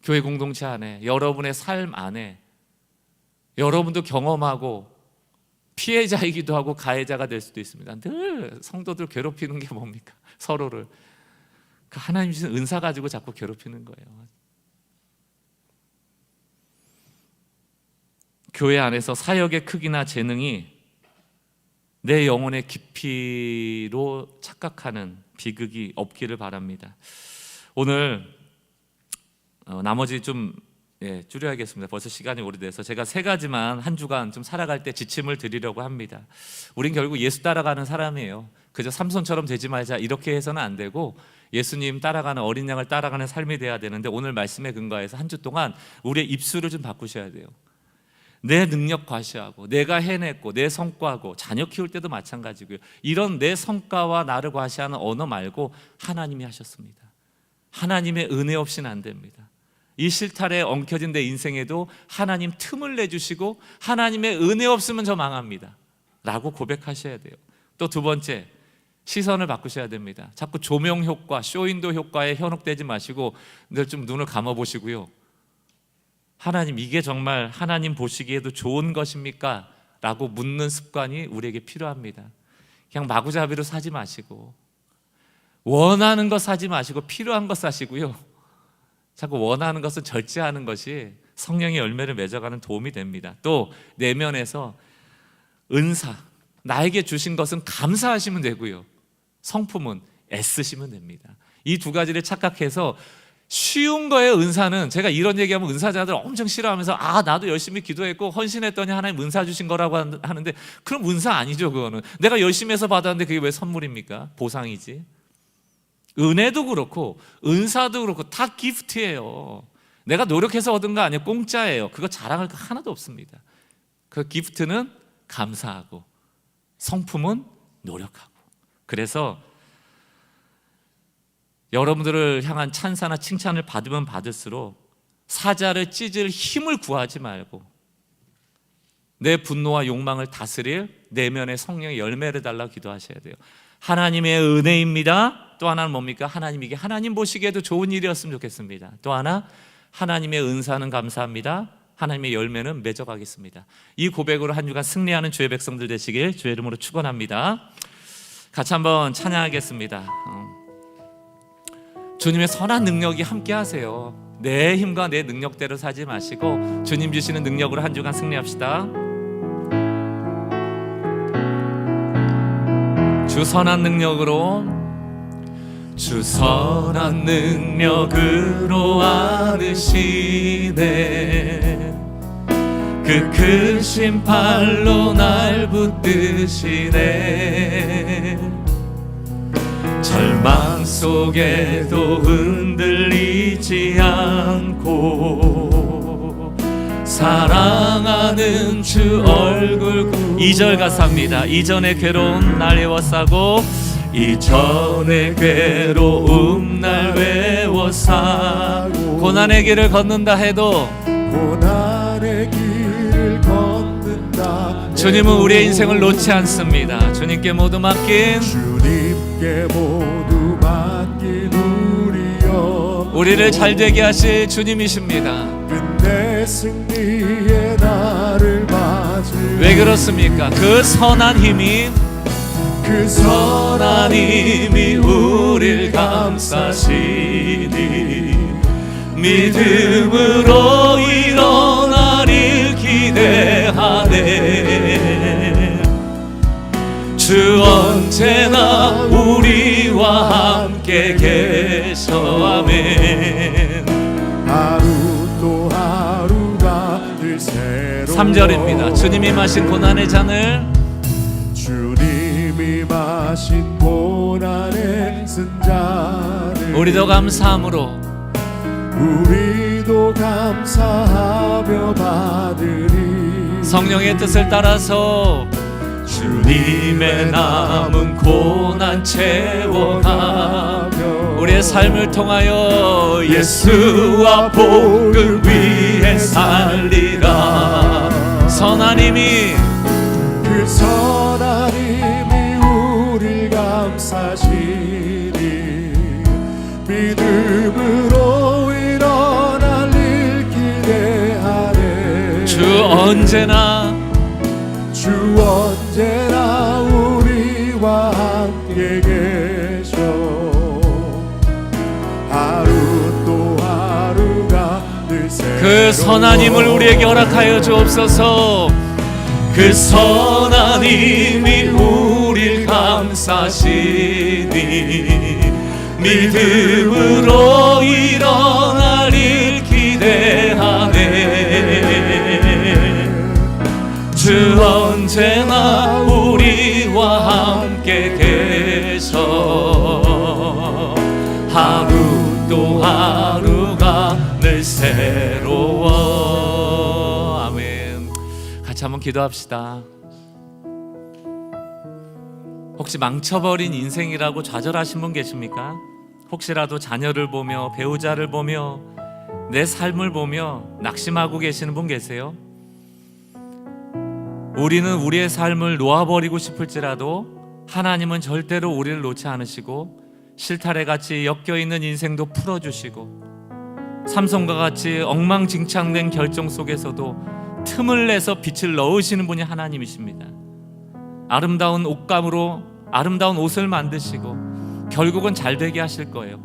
교회 공동체 안에, 여러분의 삶 안에 여러분도 경험하고 피해자이기도 하고 가해자가 될 수도 있습니다. 늘 성도들 괴롭히는 게 뭡니까? 서로를. 그 하나님 주신 은사 가지고 자꾸 괴롭히는 거예요. 교회 안에서 사역의 크기나 재능이 내 영혼의 깊이로 착각하는 비극이 없기를 바랍니다. 오늘 나머지 좀 줄여야겠습니다. 벌써 시간이 오래돼서 제가 3가지만 한 주간 좀 살아갈 때 지침을 드리려고 합니다. 우린 결국 예수 따라가는 사람이에요. 그저 삼손처럼 되지 말자 이렇게 해서는 안 되고 예수님 따라가는, 어린 양을 따라가는 삶이 돼야 되는데 오늘 말씀에 근거해서 한 주 동안 우리의 입술을 좀 바꾸셔야 돼요. 내 능력 과시하고 내가 해냈고 내 성과고 자녀 키울 때도 마찬가지고요. 이런 내 성과와 나를 과시하는 언어 말고 하나님이 하셨습니다. 하나님의 은혜 없이는 안 됩니다. 이 실타래에 엉켜진 내 인생에도 하나님 틈을 내주시고 하나님의 은혜 없으면 저 망합니다 라고 고백하셔야 돼요. 또 2번째, 시선을 바꾸셔야 됩니다. 자꾸 조명 효과, 쇼윈도 효과에 현혹되지 마시고 늘 좀 눈을 감아보시고요. 하나님, 이게 정말 하나님 보시기에도 좋은 것입니까? 라고 묻는 습관이 우리에게 필요합니다. 그냥 마구잡이로 사지 마시고 원하는 것 사지 마시고 필요한 것 사시고요. 자꾸 원하는 것은 절제하는 것이 성령의 열매를 맺어가는 도움이 됩니다. 또 내면에서 은사, 나에게 주신 것은 감사하시면 되고요. 성품은 애쓰시면 됩니다. 이 2가지를 착각해서 쉬운 거에 은사는, 제가 이런 얘기하면 은사자들 엄청 싫어하면서 나도 열심히 기도했고 헌신했더니 하나님 은사 주신 거라고 하는데 그럼 은사 아니죠. 그거는 내가 열심히 해서 받았는데 그게 왜 선물입니까? 보상이지. 은혜도 그렇고 은사도 그렇고 다 기프트예요. 내가 노력해서 얻은 거 아니에요. 공짜예요. 그거 자랑할 거 하나도 없습니다. 그 기프트는 감사하고 성품은 노력하고. 그래서 여러분들을 향한 찬사나 칭찬을 받으면 받을수록 사자를 찢을 힘을 구하지 말고 내 분노와 욕망을 다스릴 내면의 성령의 열매를 달라고 기도하셔야 돼요. 하나님의 은혜입니다. 또 하나는 뭡니까? 하나님, 이게 하나님 보시기에도 좋은 일이었으면 좋겠습니다. 또 하나, 하나님의 은사는 감사합니다. 하나님의 열매는 맺어가겠습니다. 이 고백으로 한 주간 승리하는 주의 백성들 되시길 주의 이름으로 축원합니다. 같이 한번 찬양하겠습니다. 주님의 선한 능력이 함께 하세요. 내 힘과 내 능력대로 사지 마시고 주님 주시는 능력으로 한 주간 승리합시다. 주 선한 능력으로, 주 선한 능력으로 안으시네. 그 크신 팔로 날 붙드시네. 절망 속에도 흔들리지 않고 사랑하는 주 얼굴. 2절 가사입니다. 이전의 괴로움 날 에워싸고, 이전의 괴로움 날 외워싸고. 고난의 길을 걷는다 해도, 고난의 길을 걷는다, 주님은 우리의 인생을 놓지 않습니다. 주님께 모두 맡긴, 주님께 모두 맡긴 우리여. 우리를 잘되게 하실 주님이십니다. 끝내 승리의 나를 맞으리. 왜 그렇습니까? 그 선한 힘이, 그 선한 힘이 우릴 감싸시니 믿음으로 일어나릴 기대하네. 주 언제나 우리와 함께 계셔. 아멘. 하루 또 하루가 늘 3절입니다. 주님이 마신 고난의 잔을 주님이 마신 고난의 쓴 잔을 우리도 감사함으로 우리도 감사하며 받으리. 성령의 뜻을 따라서 주님의 남은 고난 채워가며 우리의 삶을 통하여 예수와 복을 위해 살리라. 선한 힘이 그 선한 힘이 우릴 감싸시리. 믿음으로 일어날 일 기대하네. 주 언제나 우리와 함께 계셔. 하루 또 하루가 늘 새로워. 그 선한 힘을 우리에게 허락하여 주옵소서. 그 선한 힘이 우릴 감싸시니 믿음으로 일어날 일 기대하네. 주 언제나 우리와 함께 계셔. 하루 또 하루가 늘 새로워. 아멘. 같이 한번 기도합시다. 혹시 망쳐버린 인생이라고 좌절하신 분 계십니까? 혹시라도 자녀를 보며 배우자를 보며 내 삶을 보며 낙심하고 계시는 분 계세요? 우리는 우리의 삶을 놓아버리고 싶을지라도 하나님은 절대로 우리를 놓지 않으시고 실타래같이 엮여있는 인생도 풀어주시고 삼손과 같이 엉망진창된 결정 속에서도 틈을 내서 빛을 넣으시는 분이 하나님이십니다. 아름다운 옷감으로 아름다운 옷을 만드시고 결국은 잘 되게 하실 거예요.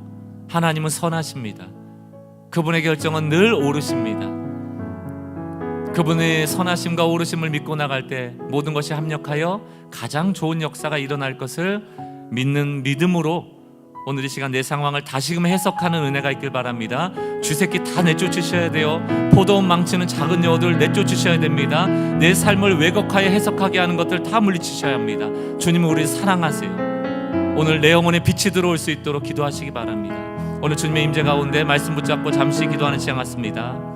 하나님은 선하십니다. 그분의 결정은 늘 옳으십니다. 그분의 선하심과 오르심을 믿고 나갈 때 모든 것이 합력하여 가장 좋은 역사가 일어날 것을 믿는 믿음으로 오늘 이 시간 내 상황을 다시금 해석하는 은혜가 있길 바랍니다. 쥐새끼 다 내쫓으셔야 돼요. 포도원 망치는 작은 여우들 내쫓으셔야 됩니다. 내 삶을 왜곡하여 해석하게 하는 것들 다 물리치셔야 합니다. 주님은 우리를 사랑하세요. 오늘 내 영혼에 빛이 들어올 수 있도록 기도하시기 바랍니다. 오늘 주님의 임재 가운데 말씀 붙잡고 잠시 기도하는 시간 같습니다.